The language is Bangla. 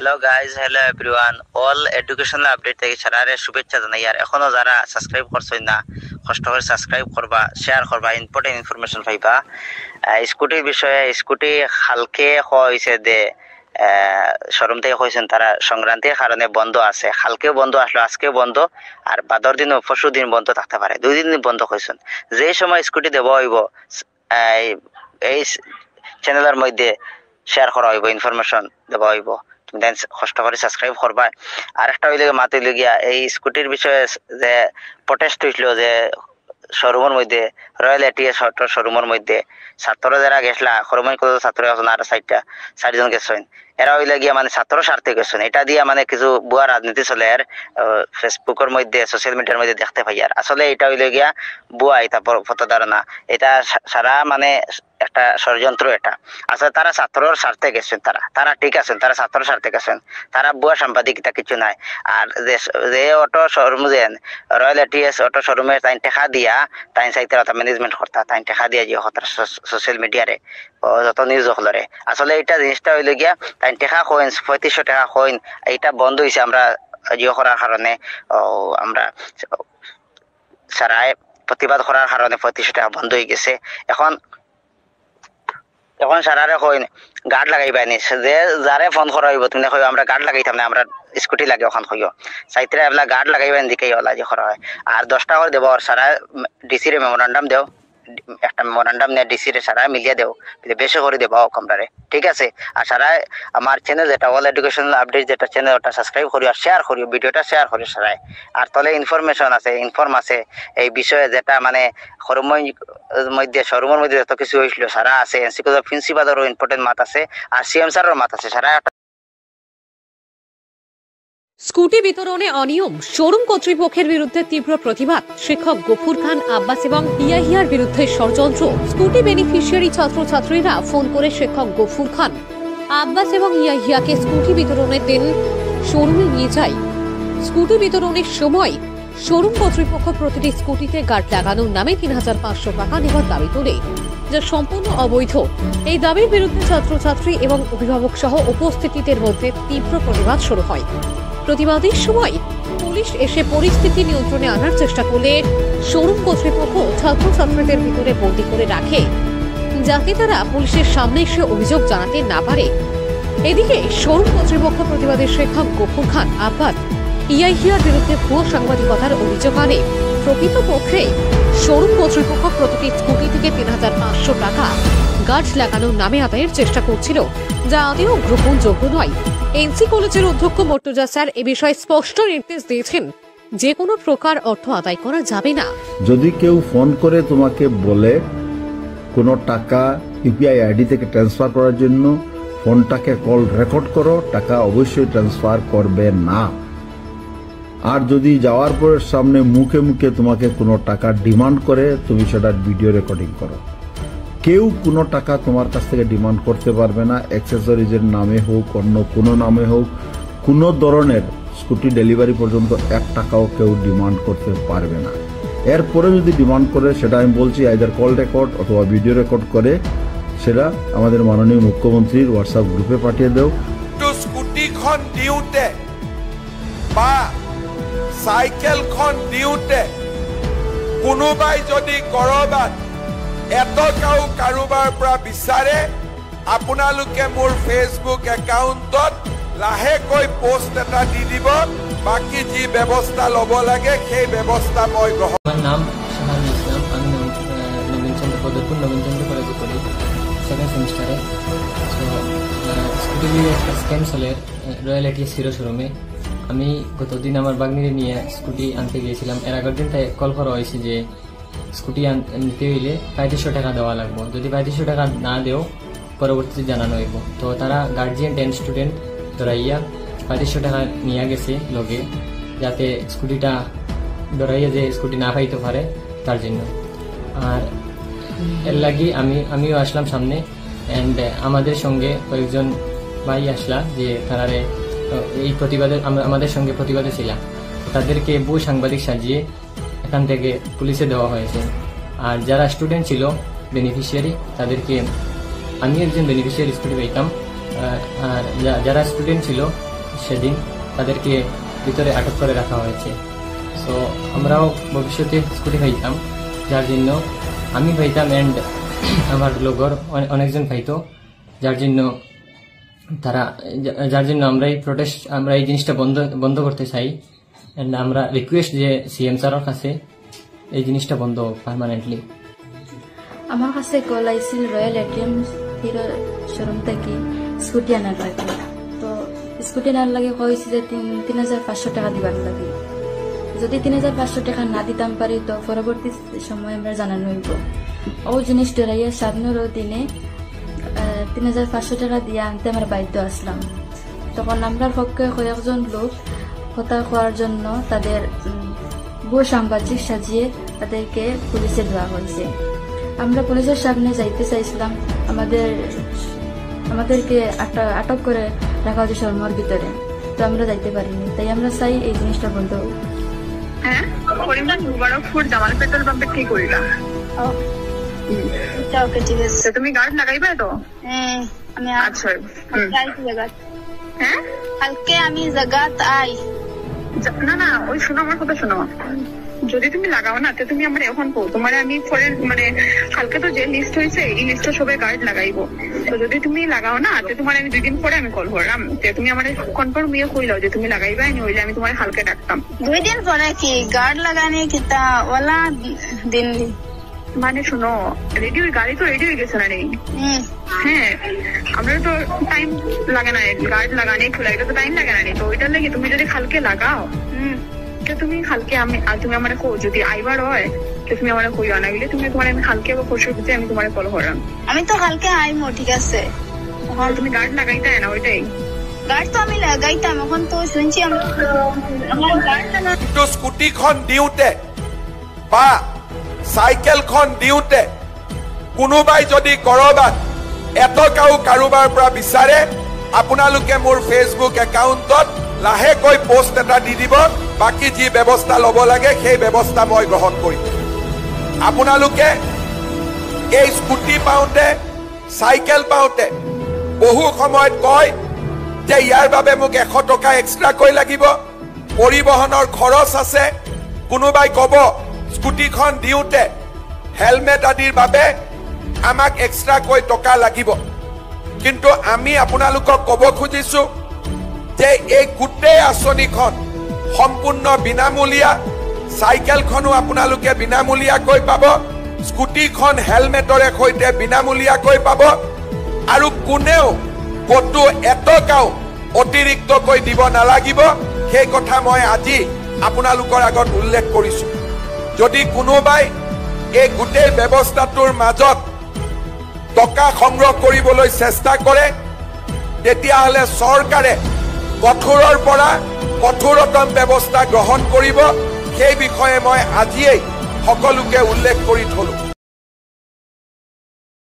Hello guys, hello everyone, all educational update থেকে সারারে শুভেচ্ছা জানাই। আর এখনো যারা সাবস্ক্রাইব করছেন না, কষ্ট করে সাবস্ক্রাইব করবা, শেয়ার করবা, ইম্পর্টেন্ট ইনফরমেশন পাইবা। স্কুটির বিষয়ে স্কুটি হালকে হয়েছে যে শোরুম থেকে হয়েছেন তারা সংক্রান্তির কারণে বন্ধ আছে। কালকেও বন্ধ আসলো, আজকেও বন্ধ, আর বাদর দিনও পরশু দিন বন্ধ থাকতে পারে, 2 দিন বন্ধ হয়েছেন। যে সময় স্কুটি দেওয়া হইব এই চ্যানেলের মধ্যে শেয়ার করা হইব, ইনফরমেশন দেওয়া হইব, তুমি দেন কষ্ট করে সাবস্ক্রাইব করবা। আর একটা হইলে মাত হইলে গিয়া এই স্কুটির বিষয়ে যে প্রটেস্ট হইছিল যে শোরুমের মধ্যে, রয়্যাল এটিএস শোরুমের মধ্যে ছাত্র যারা গেছিলা, শোরুমের কত ছাত্র আছেন, আর 4জন গেছেন। এরা হইলে গিয়া মানে ছাত্র স্বার্থে গেছেন। এটা দিয়া মানে কিছু বুয়া রাজনীতি চলে আর ফেসবুকের মধ্যে, সোশ্যাল মিডিয়ার মধ্যে দেখতে পাই। আর আসলে এটা হইলে গিয়া বুয়া, এটা প্রতারণা, এটা সারা মানে একটা ষড়যন্ত্র। এটা আসলে তারা ছাত্রর স্বার্থে গেছেন, তারা ঠিক আছেন, তারা ছাত্র স্বার্থে গেছেন, তারা বুয়া সাংবাদিকতা কিছু নাই। আর যে অটো শোরুম যেন রয়্যাল এটিএস অটো শোরুমের তাই টেকা দিয়া তাই চাইতে ম্যানেজমেন্ট করতা, তাই টেকা দিয়া যে হতার সোশ্যাল মিডিয়ারে যত নিউজ হলরে। আসলে এটা জিনিসটা হইলে গিয়া তাই টেকা কইন 3500 টাকা কইন, এটা বন্ধ হয়েছে আমরা জিও করার কারণে, আমরা সারায় প্রতিবাদ করার কারণে 3500 টাকা বন্ধ হয়ে গেছে। এখন সারারে কইন গার্ড লাগাইবা নি, যে যারে ফোন করা হইব তুমি কইব আমরা গার্ড লাগাইতাম না, আমরা স্কুটি লাগে ওখান কইও সাইতরে এবলা গার্ড লাগাইবেন দিকেই ওলা যে করা হয়। আর 10 টাকা করে দেব, আর সারা ডিসি রে মেমোরান্ডাম দেও, একটা মেমোরান্ডাম নিয়ে ডিসি রে সারা মিলিয়ে দেও, বেশি করে দেবো কমরারে, ঠিক আছে? আর সারা আমার চ্যানেল যেটা অল এডুকেশনাল আপডেট যেটা চ্যানেল, ওটা সাবস্ক্রাইব করিও, শেয়ার করিও, ভিডিওটা শেয়ার করিও সারায়। আর তলে ইনফরমেশন আছে, ইনফর্ম আছে এই বিষয়ে, যেটা মানে শোরুমের মধ্যে যত কিছু হয়েছিল সারা আছে। এনসি কলেজের প্রিন্সিপালেরও ইম্পর্টেন্ট মাত আছে, আর সিএম স্যারের মাত আছে সারা। স্কুটি বিতরণে অনিয়ম, শোরুম কর্তৃপক্ষের বিরুদ্ধে তীব্র প্রতিবাদ, শিক্ষক গফুর খান আব্বাস এবং ইয়াহিয়ার বিরুদ্ধে ষড়যন্ত্র। স্কুটি বেনিফিশিয়ারি ছাত্রছাত্রীরা ফোন করে শিক্ষক গফুর খান আব্বাস এবং ইয়াহিয়াকে স্কুটি বিতরণের দিন শোরুমে নিয়ে যায়। স্কুটি বিতরণের সময় শোরুম কর্তৃপক্ষ প্রতিটি স্কুটিতে গার্ড লাগানোর নামে 3500 টাকা নেওয়ার দাবি তোলে, যা সম্পূর্ণ অবৈধ। এই দাবির বিরুদ্ধে ছাত্রছাত্রী এবং অভিভাবক সহ উপস্থিতিদের মধ্যে তীব্র প্রতিবাদ শুরু হয়। প্রতিবাদের সময় পুলিশ এসে পরিস্থিতি নিয়ন্ত্রণে আনার চেষ্টা করলে শোরুম কর্তৃপক্ষ ছাত্রছাত্রীদের ভিতরে বন্দী করে রাখে, যাতে তারা পুলিশের সামনে এসে অভিযোগ জানাতে না পারে। এদিকে শোরুম কর্তৃপক্ষ প্রতিবাদের শিক্ষক গফুর খান আব্বাস ইয়াহিয়ার বিরুদ্ধে ভুয়ো সাংবাদিকতার অভিযোগ আনে। প্রকৃতপক্ষে শোরুম কর্তৃপক্ষ প্রতিটি স্কুটি থেকে 3500 টাকা গার্ড লাগানোর নামে আদায়ের চেষ্টা করছিল, যা আদেও গ্রহণযোগ্য নয়। এনসি কলেজের অধ্যক্ষ মর্তুজা স্যার এ বিষয়ে স্পষ্ট নির্দেশ দিয়েছেন, যে কোনো প্রকার অর্থ আদায় করা যাবে না। যদি কেউ ফোন করে তোমাকে বলে কোনো টাকা ইউপিআই আইডি থেকে ট্রান্সফার করার জন্য, ফোনটাকে কল রেকর্ড করো, টাকা অবশ্যই ট্রান্সফার করবে না। আর যদি যাওয়ার পর সামনে মুখে মুখে তোমাকে কোনো টাকা ডিমান্ড করে, তুমি সেটার ভিডিও রেকর্ডিং করো। কেউ কোনো টাকা তোমার কাছ থেকে ডিমান্ড করতে পারবে না, অ্যাক্সেসরিজের নামে হোক, অন্য কোনো নামে হোক, কোনো ধরনের স্কুটি ডেলিভারি পর্যন্ত 1 টাকাও কেউ ডিমান্ড করতে পারবে না। এরপরে যদি ডিমান্ড করে, সেটা আমি বলছি আইদার কল রেকর্ড অথবা ভিডিও রেকর্ড করে সেটা আমাদের মাননীয় মুখ্যমন্ত্রীর হোয়াটসঅ্যাপ গ্রুপে পাঠিয়ে দেও। স্কুটিখন দিওতে বা চাইকেলখন দিওতে কোনোবাই যদি কৰবাত এটকাও কাৰোবাৰ পৰা বিচাৰে, আপোনালোকে মোৰ ফেচবুক একাউণ্টত লাহেকৈ পোষ্ট এটা দি দিব। বাকি যি ব্যৱস্থা ল'ব লাগে সেই ব্যৱস্থা মই গ্ৰহণ। আমার নাম শাহান ইসলাম, আমি নবীনচন্দ্র পদরপুর নবীনচন্দ্র কলেজে পড়ি, 7th সেমিস্টারে। স্কুটি নিয়ে একটা স্ক্যাম চলে রয়্যাল এটিএস হিরো শোরুমে। আমি গতদিন আমার বাগনিরে নিয়ে স্কুটি আনতে গিয়েছিলাম। এর আগের দিন তাই কল করা হয়েছে যে স্কুটি নিতে হইলে 3500 টাকা দেওয়া লাগবে, যদি 3500 টাকা না দেও পরবর্তীতে জানানো হইব। তো তারা গার্জিয়ান 10 স্টুডেন্ট ধরাইয়া 3500 টাকা নিয়ে গেছে লগে, যাতে স্কুটিটা ধরাইয়া যে স্কুটি না পাইতে পারে তার জন্য। আর এর লাগি আমিও আসলাম সামনে, অ্যান্ড আমাদের সঙ্গে কয়েকজন ভাই আসলা যে তারারে এই প্রতিবাদে আমাদের সঙ্গে প্রতিবাদে ছিল, তাদেরকে বহু সাংবাদিক সাজিয়ে এখান থেকে পুলিশে দেওয়া হয়েছে। আর যারা স্টুডেন্ট ছিল বেনিফিশিয়ারি, তাদেরকে আমি একজন বেনিফিশিয়ারি স্কুটি পাইতাম, আর যারা স্টুডেন্ট ছিল সেদিন তাদেরকে ভিতরে আটক করে রাখা হয়েছে। সো আমরাও ভবিষ্যতে স্কুটি পাইতাম, যার জন্য আমি পাইতাম অ্যান্ড আমার লগর অনেকজন পাইতো, যার জন্য আমরা এই জিনিসটা বন্ধ করতে চাই। অ্যান্ড আমরা রিকোয়েস্ট যে সিএম স্যারের কাছে এই জিনিসটা বন্ধ হোক পার্মানেন্টলি। আমার কাছে কল আইছিল রয়্যাল এটিএম হিরো শোরুম থেকে স্কুটি আনার লাগে। তো স্কুটি আনার লাগে কইছে যে 3,500 টাকা দিবার লাগে। যদি 3,500 টাকা না দিতাম পারি তো পরবর্তী সময় আমরা জানানো হইব। ও জিনিস ডরাইয়া 7 দিনে 3,500 টাকা দিয়ে আনতে আমরা বাধ্য আসলাম। তখন আমরা পক্ষে কয়েকজন লোক কথা করার জন্য তাদের ভুয়ো সাংবাদিক সাজিয়ে তাদেরকে পুলিশে দেওয়া হয়েছে। আমরা পুলিশের সামনে যাইতে চাইছিলাম, আমাদেরকে আটক করে রাখা হয়েছে শর্মার ভিতরে, তো আমরা যাইতে পারিনি। তাই আমরা চাই এই জিনিসটা বন্ধ হোক। হ্যাঁ, পরিমাণ মুবারকপুর জামাল পেট্রোল পাম্পে কি করিলা? ওকে, ঠিক আছে। তুমি গার্ড লাগাইবে তো? হ্যাঁ, আমি আচ্ছা। হ্যাঁ, কালকে আমি জায়গাত আই। না ওই শোনো, আমার কথা শোনো। যদি তুমি লাগাও না তো তুমি আমার এখন কো তোমার আমি পরে মানে কালকে তো যে লিস্ট হয়েছে এই লিস্টে সবাই গার্ড লাগাইবো। তো যদি তুমি লাগাও না তো তোমার আমি 2 দিন পরে আমি কল করলাম, তুমি আমার কনফার্ম ইয়ে কইলাও যে তুমি লাগাইবা, নি হইলে আমি তোমার হালকা ডাকতাম। 2 দিন পরে কি গার্ড লাগানি কিতা ওলা দিন? মানে শোনো, গাড়ি তো রেডি হয়ে গেছে না রে? হ্যাঁ, আমরা তো টাইম লাগে না গার্ড লাগানে, খোলা এটা তো টাইম লাগে না রে। তো ওইটার লাগে তুমি যদি কালকে লাগাও তুমি কালকে তুমি আমার কো, যদি আইবার হয় তো তুমি আমার কইও না, গেলে তুমি তোমার আমি কালকে বা পরশুর ভিতরে আমি তোমার কল করলাম। আমি তো কালকে আইমো, ঠিক আছে। তুমি গার্ড লাগাইতে না? ওইটাই গার্ড তো আমি লাগাইতাম, এখন তো শুনছি আমার গার্ড লাগা। কিন্তু স্কুটিখন দিওঁতে বা চাইকেলখন দিওঁতে কোনোবাই যদি কৰবাত এটকাও কাৰোবাৰ পৰা বিচাৰে, আপোনালোকে মোৰ ফেচবুক একাউণ্টত লাহেকৈ পোষ্ট এটা দি দিব। বাকী যি ব্যৱস্থা ল'ব লাগে সেই ব্যৱস্থা মই গ্ৰহণ কৰিম। আপোনালোকে এই স্কুটি পাওঁতে, চাইকেল পাওঁতে বহু সময়ত কয় যে ইয়াৰ বাবে মোক 100 টকা এক্সট্ৰাকৈ লাগিব, পৰিবহণৰ খৰচ আছে। কোনোবাই ক'ব স্কুটিখন দিওঁতে হেলমেট আদিৰ বাবে আমাক এক্সট্ৰাকৈ টকা লাগিব। কিন্তু আমি আপোনালোকক ক'ব খুজিছো যে এই গোটেই আঁচনিখন সম্পূৰ্ণ বিনামূলীয়া। চাইকেলখনো আপোনালোকে বিনামূলীয়াকৈ পাব, স্কুটিখন হেলমেটৰে সৈতে বিনামূলীয়াকৈ পাব, আৰু কোনেও ক'তো এটকাও অতিৰিক্তকৈ দিব নালাগিব। সেই কথা মই আজি আপোনালোকৰ আগত উল্লেখ কৰিছো। যদি কোনোবাই এই গোটেই ব্যৱস্থাটোৰ মাজত টকা সংগ্ৰহ কৰিবলৈ চেষ্টা কৰে, তেতিয়াহ'লে চৰকাৰে কঠোৰৰ পৰা কঠোৰতম ব্যৱস্থা গ্ৰহণ কৰিব। সেই বিষয়ে মই আজিয়েই সকলোকে উল্লেখ কৰি থলো।